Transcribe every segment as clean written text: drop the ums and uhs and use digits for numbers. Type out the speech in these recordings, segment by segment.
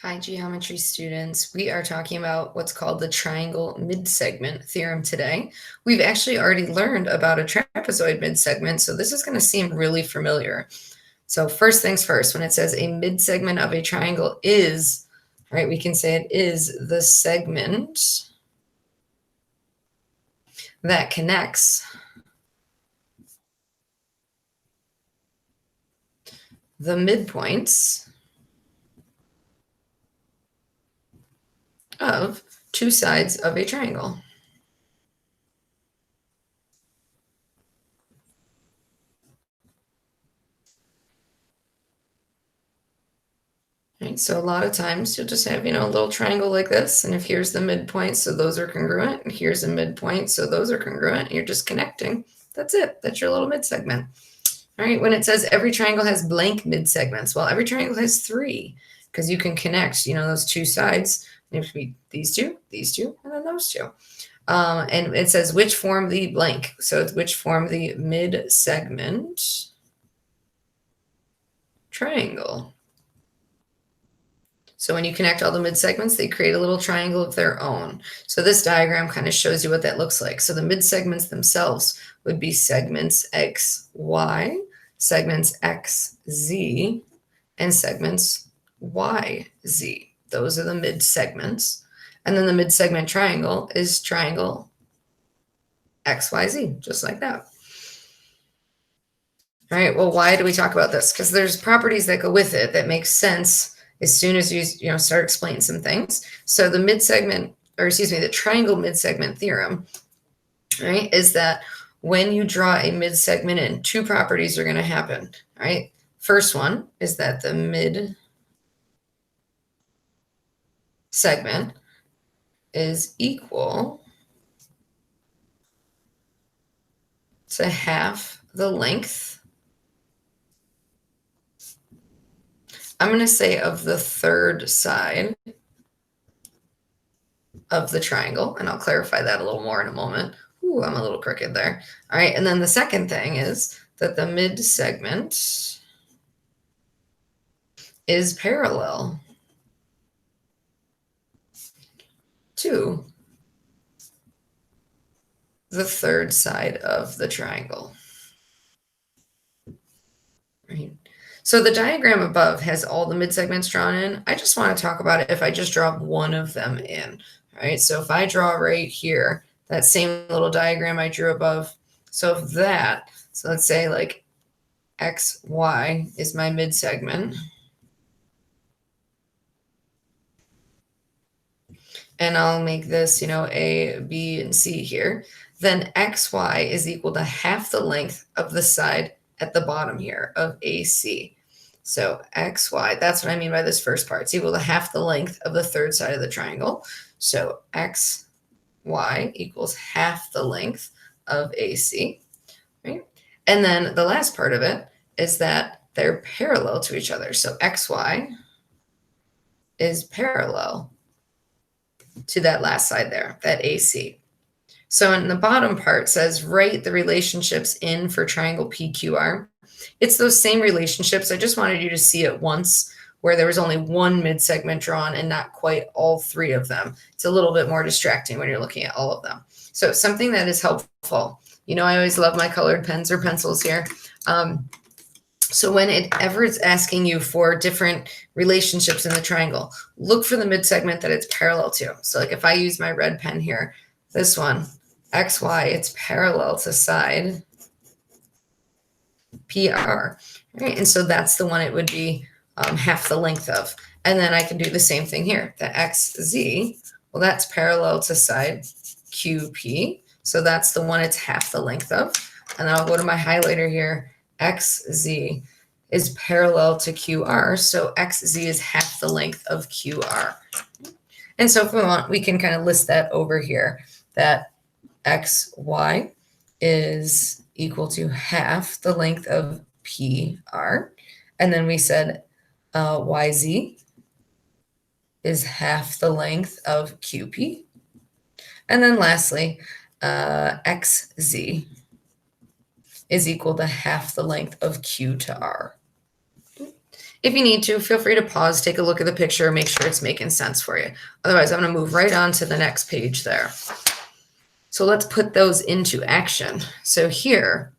Hi, geometry students. We are talking about what's called the triangle midsegment theorem today. We've actually already learned about a trapezoid midsegment, so this is going to seem really familiar. So first things first, when it says a midsegment of a triangle is, right, we can say it is the segment that connects the midpoints of two sides of a triangle. Right, so a lot of times you'll just have, a little triangle like this, and if here's the midpoint, so those are congruent, and here's a midpoint, so those are congruent, you're just connecting. That's it. That's your little midsegment. All right, when it says every triangle has blank midsegments, well, every triangle has three, because you can connect, those two sides. It would be these two, and then those two. And it says which form the blank, so it's which form the midsegment triangle. So when you connect all the midsegments, they create a little triangle of their own. So this diagram kind of shows you what that looks like. So the midsegments themselves would be segments X, Y, segments X, Z, and segments Y, Z. Those are the midsegments. And then the midsegment triangle is triangle X, Y, Z, just like that. All right, well, why do we talk about this? Because there's properties that go with it that make sense as soon as you start explaining some things. So the the triangle midsegment theorem, right, is that when you draw a midsegment in, two properties are going to happen, right? First one is that the midsegment is equal to half the length, I'm going to say, of the third side of the triangle, and I'll clarify that a little more in a moment. Ooh, I'm a little crooked there. All right, and then the second thing is that the midsegment is parallel to the third side of the triangle. Right. So the diagram above has all the midsegments drawn in. I just want to talk about it if I just draw one of them in. All right, so if I draw right here, that same little diagram I drew above, so if that, so let's say like XY is my midsegment, and I'll make this, A, B, and C here, then XY is equal to half the length of the side at the bottom here of AC. So XY, that's what I mean by this first part. It's equal to half the length of the third side of the triangle. So XY equals half the length of AC, right? And then the last part of it is that they're parallel to each other. So XY is parallel to that last side there, that AC. So in the bottom part says, write the relationships in for triangle PQR. It's those same relationships. I just wanted you to see it once where there was only one midsegment drawn and not quite all three of them. It's a little bit more distracting when you're looking at all of them. So something that is helpful. I always love my colored pens or pencils here. So whenever it's asking you for different relationships in the triangle, look for the midsegment that it's parallel to. So like if I use my red pen here, this one, XY, it's parallel to side PR, right? And so that's the one it would be half the length of. And then I can do the same thing here. The XZ, well, that's parallel to side QP. So that's the one it's half the length of. And then I'll go to my highlighter here. XZ is parallel to QR. So XZ is half the length of QR. And so if we want, we can kind of list that over here, that XY is equal to half the length of PR. And then we said YZ is half the length of QP. And then lastly, XZ is equal to half the length of Q to R. If you need to, feel free to pause, take a look at the picture, make sure it's making sense for you. Otherwise, I'm going to move right on to the next page there. So let's put those into action. So here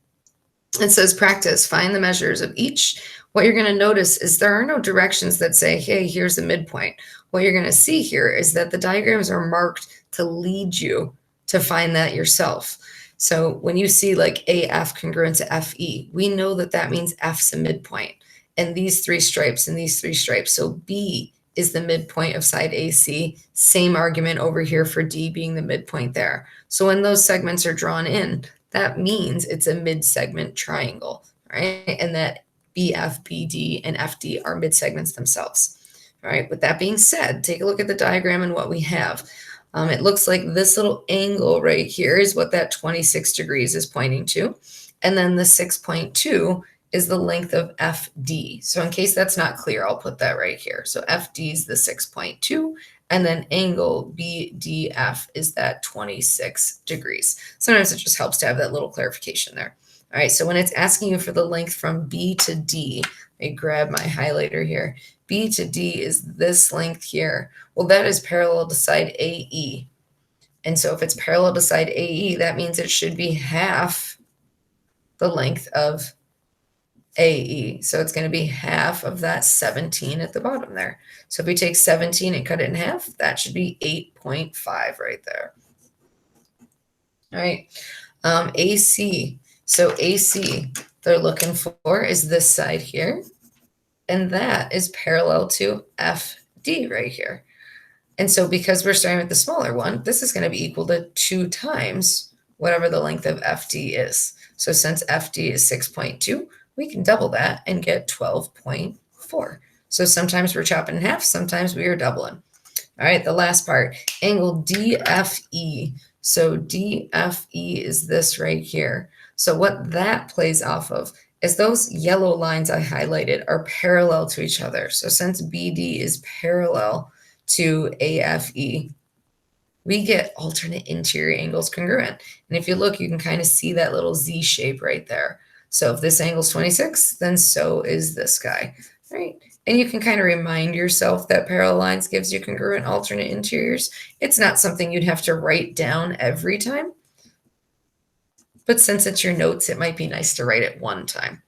it says practice, find the measures of each. What you're going to notice is there are no directions that say, hey, here's a midpoint. What you're going to see here is that the diagrams are marked to lead you to find that yourself. So when you see like AF congruent to FE, we know that that means F's a midpoint. And these three stripes and these three stripes. So B is the midpoint of side AC. Same argument over here for D being the midpoint there. So when those segments are drawn in, that means it's a mid-segment triangle, right? And that BF, BD, and FD are mid-segments themselves. All right, with that being said, take a look at the diagram and what we have. It looks like this little angle right here is what that 26 degrees is pointing to. And then the 6.2 is the length of FD. So in case that's not clear, I'll put that right here. So FD is the 6.2, and then angle BDF is that 26 degrees. Sometimes it just helps to have that little clarification there. All right, so when it's asking you for the length from B to D, let me grab my highlighter here. B to D is this length here. Well, that is parallel to side AE. And so if it's parallel to side AE, that means it should be half the length of AE. So it's going to be half of that 17 at the bottom there. So if we take 17 and cut it in half, that should be 8.5 right there. All right. AC. So AC, they're looking for is this side here. And that is parallel to FD right here. And so because we're starting with the smaller one, this is going to be equal to 2 times whatever the length of FD is. So since FD is 6.2, we can double that and get 12.4. So sometimes we're chopping in half, sometimes we are doubling. All right, the last part, angle DFE. So DFE is this right here. So what that plays off of is those yellow lines I highlighted are parallel to each other. So since BD is parallel to AFE, we get alternate interior angles congruent. And if you look, you can kind of see that little Z shape right there. So if this angle is 26, then so is this guy, right? And you can kind of remind yourself that parallel lines gives you congruent alternate interiors. It's not something you'd have to write down every time. But since it's your notes, it might be nice to write it one time.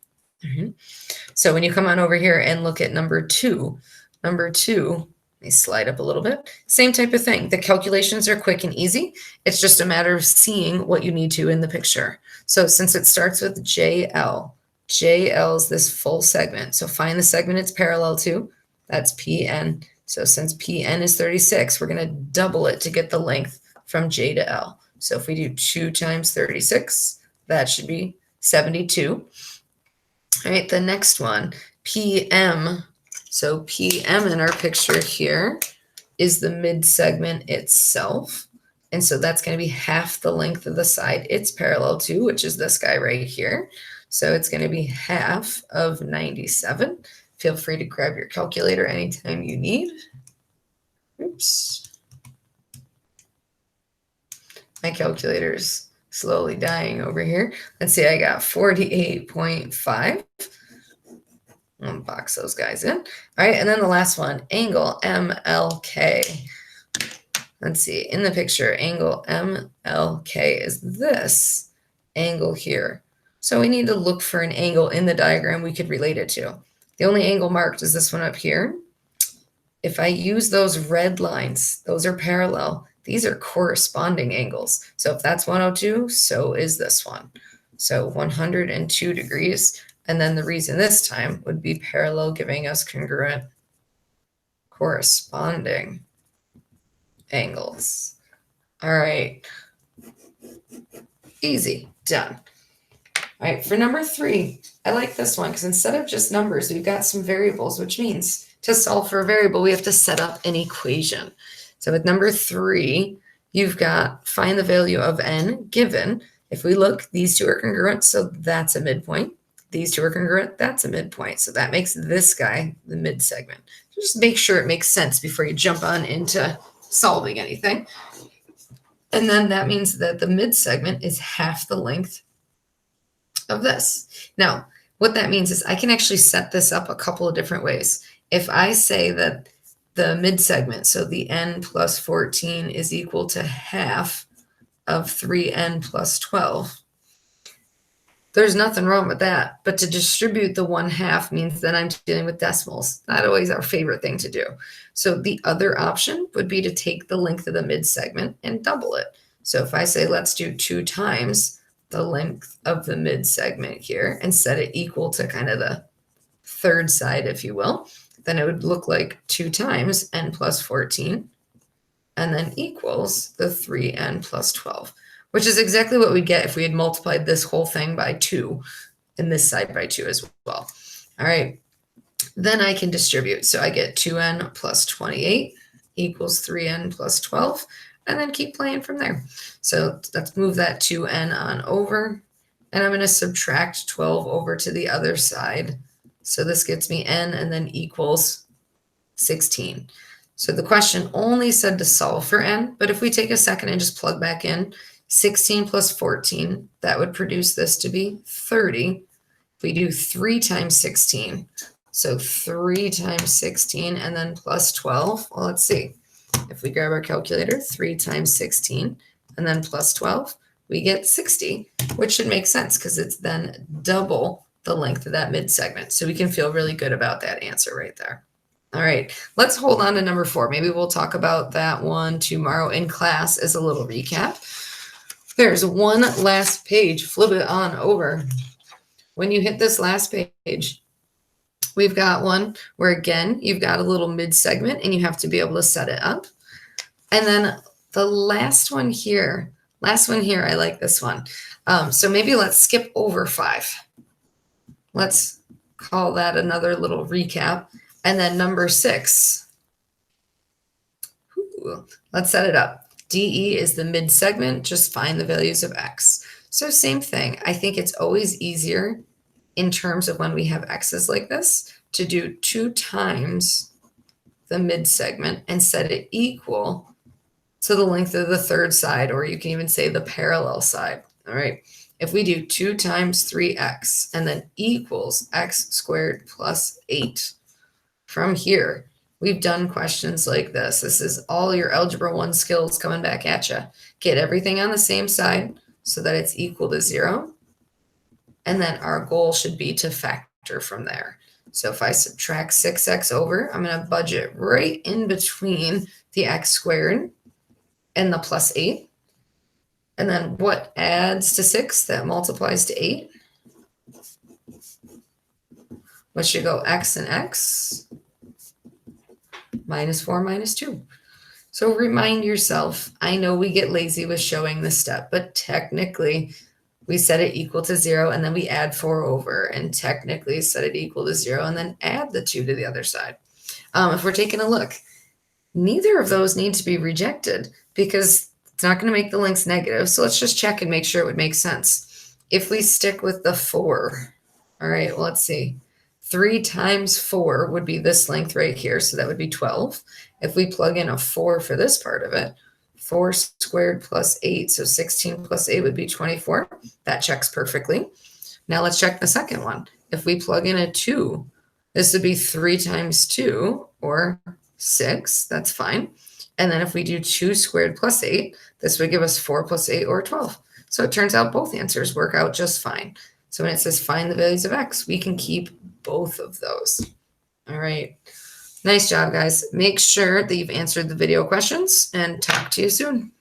So when you come on over here and look at number two, let me slide up a little bit. Same type of thing. The calculations are quick and easy. It's just a matter of seeing what you need to in the picture. So since it starts with JL, JL is this full segment. So find the segment it's parallel to. That's PN. So since PN is 36, we're going to double it to get the length from J to L. So if we do 2 times 36, that should be 72. All right, the next one, PM. So PM in our picture here is the mid-segment itself. And so that's going to be half the length of the side it's parallel to, which is this guy right here. So it's going to be half of 97. Feel free to grab your calculator anytime you need. Oops. My calculator's slowly dying over here. Let's see, I got 48.5. I'll box those guys in. All right, and then the last one, angle MLK. Let's see, in the picture, angle MLK is this angle here. So we need to look for an angle in the diagram we could relate it to. The only angle marked is this one up here. If I use those red lines, those are parallel. These are corresponding angles. So if that's 102, so is this one. So 102 degrees. And then the reason this time would be parallel, giving us congruent corresponding angles. All right. Easy. Done. All right. For number 3, I like this one because instead of just numbers, we've got some variables, which means to solve for a variable, we have to set up an equation. So with number 3, you've got find the value of n given. If we look, these two are congruent, so that's a midpoint. These two are congruent, that's a midpoint. So that makes this guy the mid-segment. Just make sure it makes sense before you jump on into solving anything. And then that means that the mid-segment is half the length of this. Now, What that means is I can actually set this up a couple of different ways. If I say that the mid-segment, so the n plus 14 is equal to half of 3n plus 12, there's nothing wrong with that. But to distribute the 1/2 means that I'm dealing with decimals. Not always our favorite thing to do. So the other option would be to take the length of the mid-segment and double it. So if I say let's do 2 times the length of the mid-segment here and set it equal to kind of the third side, if you will, then it would look like 2 times n plus 14 and then equals the 3n plus 12, which is exactly what we get if we had multiplied this whole thing by 2 and this side by 2 as well. All right, then I can distribute. So I get 2n plus 28 equals 3n plus 12, and then keep playing from there. So let's move that 2n on over, and I'm going to subtract 12 over to the other side. So this gets me n and then equals 16. So the question only said to solve for n, but if we take a second and just plug back in 16 plus 14, that would produce this to be 30. If we do 3 times 16, so 3 times 16 and then plus 12, well, let's see. If we grab our calculator, 3 times 16 and then plus 12, we get 60, which should make sense because it's then double the length of that mid-segment. So we can feel really good about that answer right there. All right, let's hold on to number 4. Maybe we'll talk about that one tomorrow in class as a little recap. There's one last page. Flip it on over. When you hit this last page, we've got one where, again, you've got a little mid-segment and you have to be able to set it up. And then the last one here, I like this one. So maybe let's skip over 5. Let's call that another little recap. And then number 6, let's set it up. DE is the mid-segment, just find the values of x. So same thing. I think it's always easier in terms of when we have x's like this to do 2 times the mid-segment and set it equal to the length of the third side, or you can even say the parallel side. All right. If we do 2 times 3x and then equals x squared plus 8, from here, we've done questions like this. This is all your Algebra 1 skills coming back at you. Get everything on the same side so that it's equal to 0. And then our goal should be to factor from there. So if I subtract 6x over, I'm going to budget right in between the x squared and the plus 8. And then what adds to 6 that multiplies to 8? What should go x and x? Minus 4 minus 2. So remind yourself, I know we get lazy with showing this step, but technically we set it equal to 0 and then we add 4 over, and technically set it equal to 0 and then add the 2 to the other side. If we're taking a look, neither of those need to be rejected because it's not going to make the lengths negative. So let's just check and make sure it would make sense. If we stick with the 4, all right, well, let's see. 3 times 4 would be this length right here, so that would be 12. If we plug in a 4 for this part of it, 4 squared plus 8, so 16 plus 8 would be 24. That checks perfectly. Now let's check the second one. If we plug in a 2, this would be 3 times 2, or 6. That's fine. And then if we do 2 squared plus 8, this would give us 4 plus 8, or 12. So it turns out both answers work out just fine. So when it says find the values of x, we can keep both of those. All right. Nice job, guys. Make sure that you've answered the video questions, and talk to you soon.